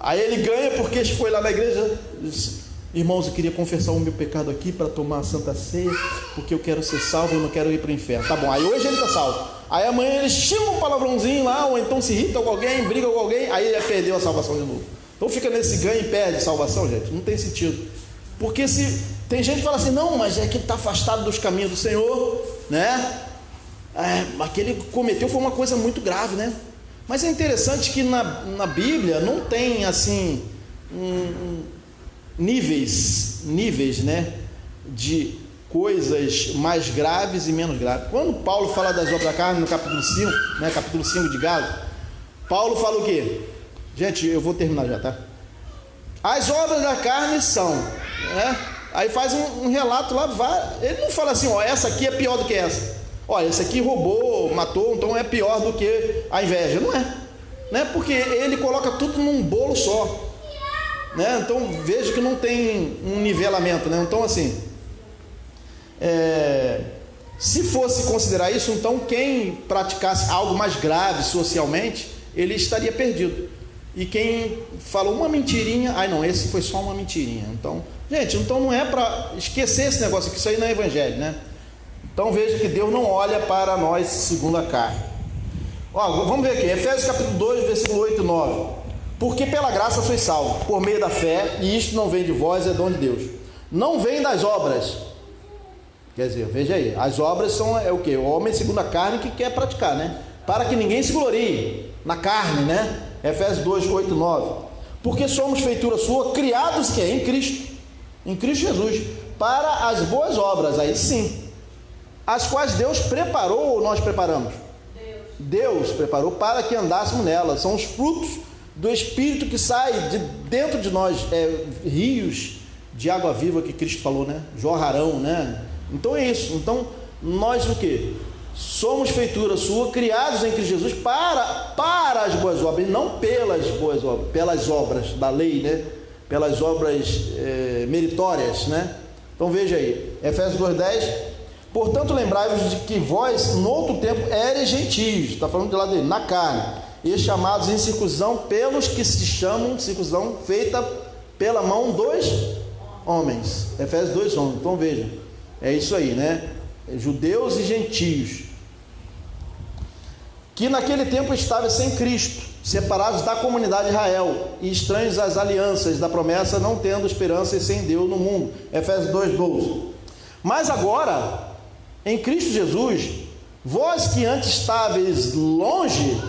Aí ele ganha porque foi lá na igreja, disse: irmãos, eu queria confessar o meu pecado aqui para tomar a Santa Ceia, porque eu quero ser salvo, eu não quero ir para o inferno. Tá bom, aí hoje ele está salvo. Aí amanhã ele xinga um palavrãozinho lá, ou então se irrita com alguém, briga com alguém, aí ele já perdeu a salvação de novo. Então fica nesse ganha e perde salvação, gente. Não tem sentido. Porque se tem gente que fala assim: não, mas é que ele está afastado dos caminhos do Senhor, né? Aquele que cometeu foi uma coisa muito grave, né? Mas é interessante que na Bíblia não tem assim níveis, né, de coisas mais graves e menos graves. Quando Paulo fala das obras da carne no capítulo 5, né, capítulo 5 de Gálatas, Paulo fala o quê? Gente, eu vou terminar já, tá? As obras da carne são, né? Aí faz um relato lá, ele não fala assim: ó, essa aqui é pior do que essa. Olha, esse aqui roubou, matou, então é pior do que a inveja. Não é, né? Porque ele coloca tudo num bolo só, né? Então veja que não tem um nivelamento, né? Então assim, se fosse considerar isso, então quem praticasse algo mais grave socialmente, ele estaria perdido. E quem falou uma mentirinha, não, esse foi só uma mentirinha. Então, gente, então não é para esquecer esse negócio aqui, isso aí não é evangelho, né? Então veja que Deus não olha para nós segundo a carne. Vamos ver aqui, Efésios capítulo 2, versículo 8 e 9. Porque pela graça sois salvos, por meio da fé, e isto não vem de vós, é dom de Deus. Não vem das obras. Quer dizer, veja aí, as obras são o quê? O homem segundo a carne que quer praticar, né? Para que ninguém se glorie na carne, né? Efésios 2, 8 e 9. Porque somos feitura sua, criados que em Cristo Jesus, para as boas obras, aí sim, as quais Deus preparou ou nós preparamos? Deus preparou para que andássemos nelas. São os frutos do Espírito que sai de dentro de nós, rios de água viva que Cristo falou, né? Jorrarão, né? Então é isso. Então nós o que? Somos feitura sua, criados em Cristo Jesus para as boas obras, e não pelas boas obras, pelas obras da lei, né? Pelas obras meritórias, né? Então veja aí, Efésios 2:10. Portanto, lembrai-vos de que vós, no outro tempo, éreis gentios, está falando de lá dele, na carne, e chamados em circuncisão pelos que se chamam circuncisão feita pela mão dos homens. Efésios 2:11. Então veja, é isso aí, né? Judeus e gentios. que naquele tempo estava sem Cristo, separados da comunidade de Israel e estranhos às alianças da promessa, não tendo esperança e sem Deus no mundo. Efésios 2:12. Mas agora, em Cristo Jesus, vós que antes estáveis longe,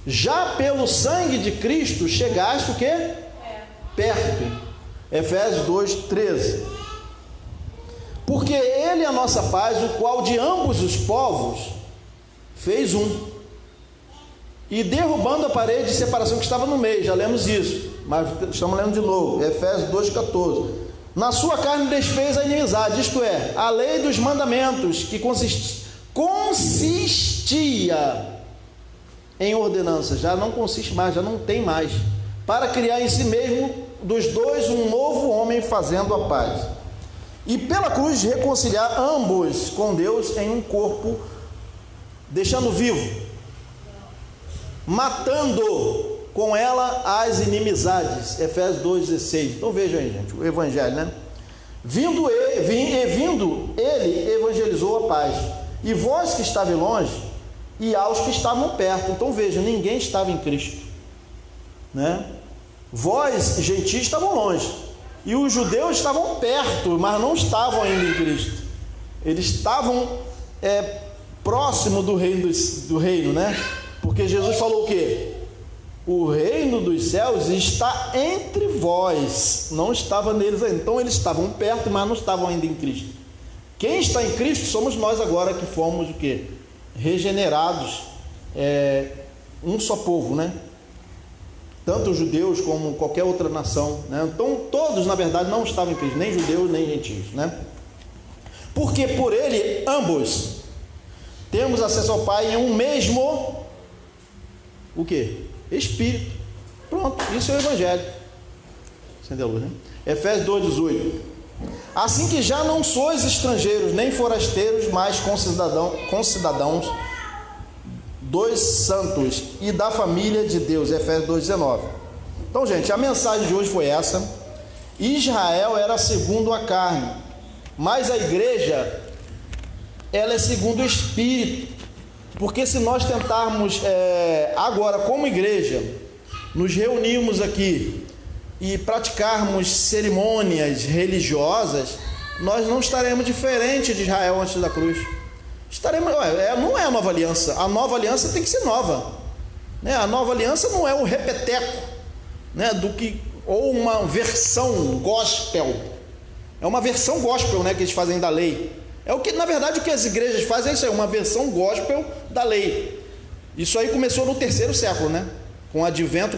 já pelo sangue de Cristo chegaste o quê? Perto. Efésios 2:13. Porque ele é a nossa paz, o qual de ambos os povos fez um, e derrubando a parede de separação que estava no meio, já lemos isso, mas estamos lendo de novo, Efésios 2:14. Na sua carne desfez a inimizade, isto é, a lei dos mandamentos, que consistia em ordenanças, já não consiste mais, já não tem mais, para criar em si mesmo dos dois um novo homem, fazendo a paz, e pela cruz reconciliar ambos com Deus em um corpo, deixando vivo, matando com ela as inimizades. Efésios 2:16. Então vejam aí, gente, o evangelho, né? Vindo ele evangelizou a paz, e vós que estavam longe, e aos que estavam perto. Então vejam, ninguém estava em Cristo, né? Vós, gentios, estavam longe, e os judeus estavam perto, mas não estavam ainda em Cristo. Eles estavam próximo do reino, né? Porque Jesus falou o quê? O reino dos céus está entre vós, não estava neles ainda. Então eles estavam perto, mas não estavam ainda em Cristo. Quem está em Cristo somos nós agora, que fomos o quê? Regenerados, um só povo, né? Tanto os judeus como qualquer outra nação, né? Então todos na verdade não estavam em Cristo, nem judeus nem gentios, né? Porque por ele ambos temos acesso ao Pai em um mesmo, o que? Espírito. Pronto, isso é o evangelho. Acendeu a luz, né? Efésios 2:18. Assim que já não sois estrangeiros nem forasteiros, mas concidadãos dos santos e da família de Deus. Efésios 2:19. Então, gente, a mensagem de hoje foi essa. Israel era segundo a carne, mas a igreja, ela é segundo o Espírito. Porque se nós tentarmos agora, como igreja, nos reunirmos aqui e praticarmos cerimônias religiosas, nós não estaremos diferente de Israel antes da cruz. Estaremos, não é a nova aliança. A nova aliança tem que ser nova, né? A nova aliança não é um repeteco, né, ou uma versão gospel. É uma versão gospel, né, que eles fazem da lei. É o que, na verdade, o que as igrejas fazem é isso aí, uma versão gospel da lei. Isso aí começou no 3º século, né? Com o advento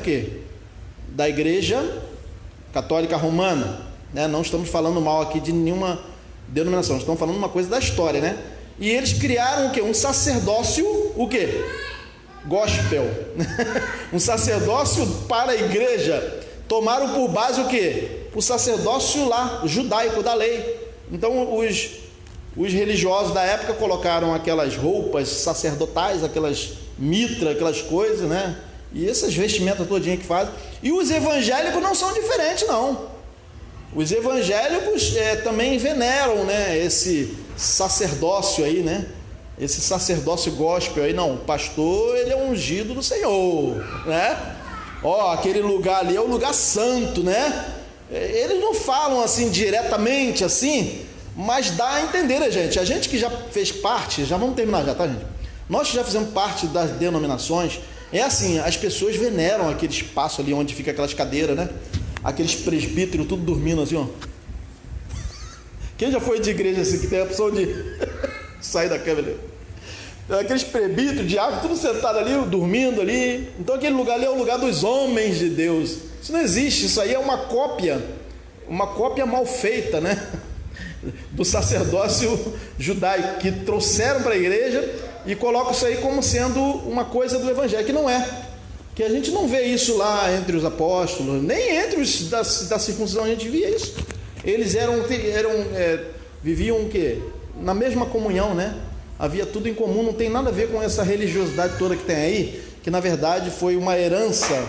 da igreja católica romana, né? Não estamos falando mal aqui de nenhuma denominação, estamos falando uma coisa da história, né? E eles criaram o quê? Um sacerdócio, o quê? Gospel. Um sacerdócio para a igreja. Tomaram por base o quê? O sacerdócio lá, judaico da lei. Então os religiosos da época colocaram aquelas roupas sacerdotais, aquelas mitras, aquelas coisas, né? E essas vestimentas todinhas que fazem. E os evangélicos não são diferentes, não. Os evangélicos também veneram, né, esse sacerdócio aí, né? Esse sacerdócio gospel aí. Não, o pastor, ele é ungido do Senhor, né? Aquele lugar ali é o lugar santo, né? Eles não falam assim diretamente assim, mas dá a entender, né, gente? A gente que já fez parte, já vamos terminar já, tá, gente? Nós que já fizemos parte das denominações, é assim, as pessoas veneram aquele espaço ali onde fica aquelas cadeiras, né? Aqueles presbíteros tudo dormindo assim, ó. Quem já foi de igreja assim, que tem a opção de sair da câmera? Aqueles presbíteros, diáconos, tudo sentado ali, dormindo ali. Então aquele lugar ali é o lugar dos homens de Deus. Isso não existe, isso aí é uma cópia mal feita, né? Do sacerdócio judaico, que trouxeram para a igreja e colocam isso aí como sendo uma coisa do evangelho, que não é. Que a gente não vê isso lá entre os apóstolos, nem entre os da circuncisão a gente via isso. Eles viviam o quê? Na mesma comunhão, né? Havia tudo em comum, não tem nada a ver com essa religiosidade toda que tem aí, que na verdade foi uma herança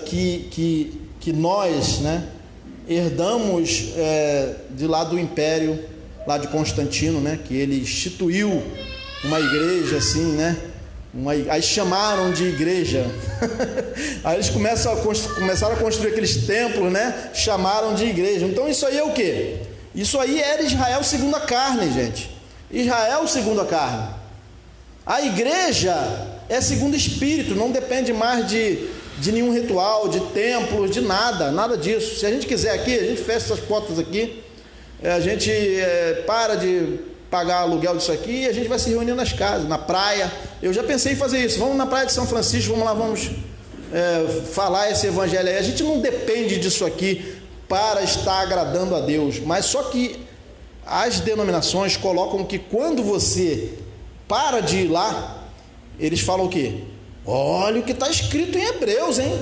que nós, né, herdamos de lá do império, lá de Constantino, né, que ele instituiu uma igreja assim, né? Aí chamaram de igreja. Aí eles começaram a construir aqueles templos, né? Chamaram de igreja. Então isso aí é o quê? Isso aí era Israel segundo a carne, gente. Israel segundo a carne. A igreja é segundo o Espírito, não depende mais de nenhum ritual, de templos, de nada disso. Se a gente quiser aqui, a gente fecha essas portas aqui, a gente para de pagar aluguel disso aqui e a gente vai se reunir nas casas, na praia. Eu já pensei em fazer isso. Vamos na praia de São Francisco, vamos lá, vamos falar esse evangelho aí. A gente não depende disso aqui para estar agradando a Deus, mas só que as denominações colocam que quando você para de ir lá, eles falam o quê? Olha o que está escrito em Hebreus, hein?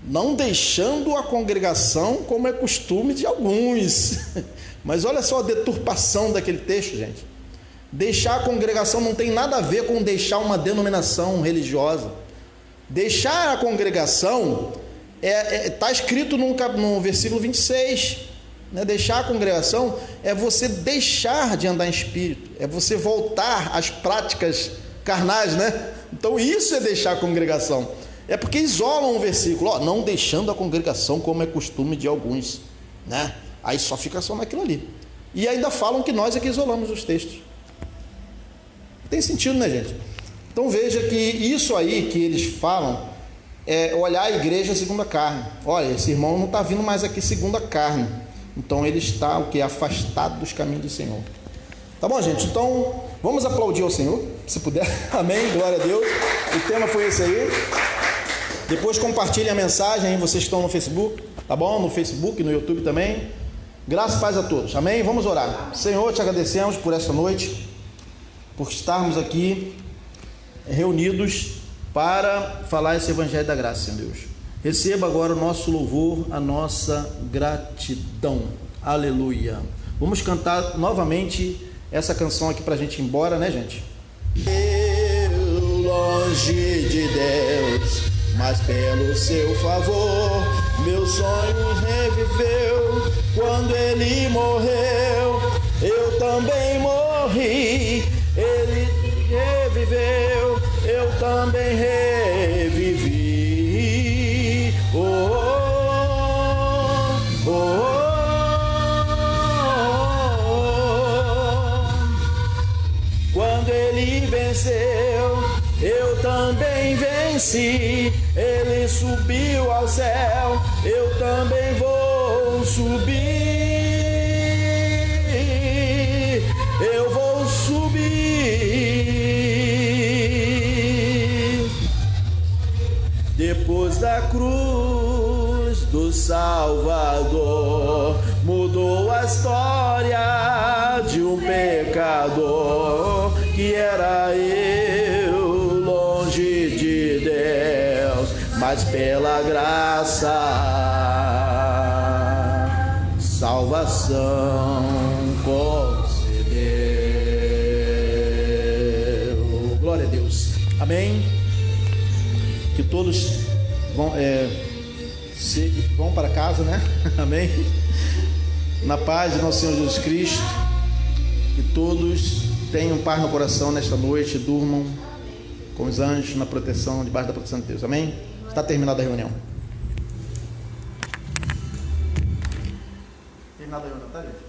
Não deixando a congregação como é costume de alguns. Mas olha só a deturpação daquele texto, gente. Deixar a congregação não tem nada a ver com deixar uma denominação religiosa. Deixar a congregação está escrito no versículo 26, né? Deixar a congregação é você deixar de andar em espírito, é você voltar às práticas carnais, né? Então isso é deixar a congregação. É porque isolam um versículo, não deixando a congregação como é costume de alguns, né? Aí só fica só naquilo ali. E ainda falam que nós é que isolamos os textos. Tem sentido, né, gente? Então veja que isso aí que eles falam é olhar a igreja segundo a carne. Olha, esse irmão não está vindo mais aqui segundo a carne. Então ele está o que? Afastado dos caminhos do Senhor. Tá bom, gente? Então vamos aplaudir ao Senhor, se puder. Amém, glória a Deus. O tema foi esse aí. Depois compartilhem a mensagem aí, vocês estão no Facebook, tá bom? No Facebook, no YouTube também. Graças e paz a todos, amém? Vamos orar. Senhor, te agradecemos por esta noite, por estarmos aqui reunidos para falar esse evangelho da graça, Senhor Deus. Receba agora o nosso louvor, a nossa gratidão. Aleluia. Vamos cantar novamente essa canção aqui para a gente ir embora, né, gente? Eu longe de Deus, mas pelo seu favor, meus sonhos reviveu. Quando ele morreu, eu também morri. Ele reviveu, eu também revivi. Oh, oh, oh, oh. Quando ele venceu, eu também venci. Ele subiu ao céu, eu também vou subir. Eu vou subir. Depois da cruz do Salvador, mudou a história de um pecador que era eu, longe de Deus, mas pela graça, salvação concedeu. Glória a Deus. Amém. Que todos vão para casa, né? Amém. Na paz de nosso Senhor Jesus Cristo. Que todos tenham paz no coração nesta noite, durmam com os anjos na proteção, debaixo da proteção de Deus. Amém? Está terminada a reunião. Terminada a reunião, tá, gente?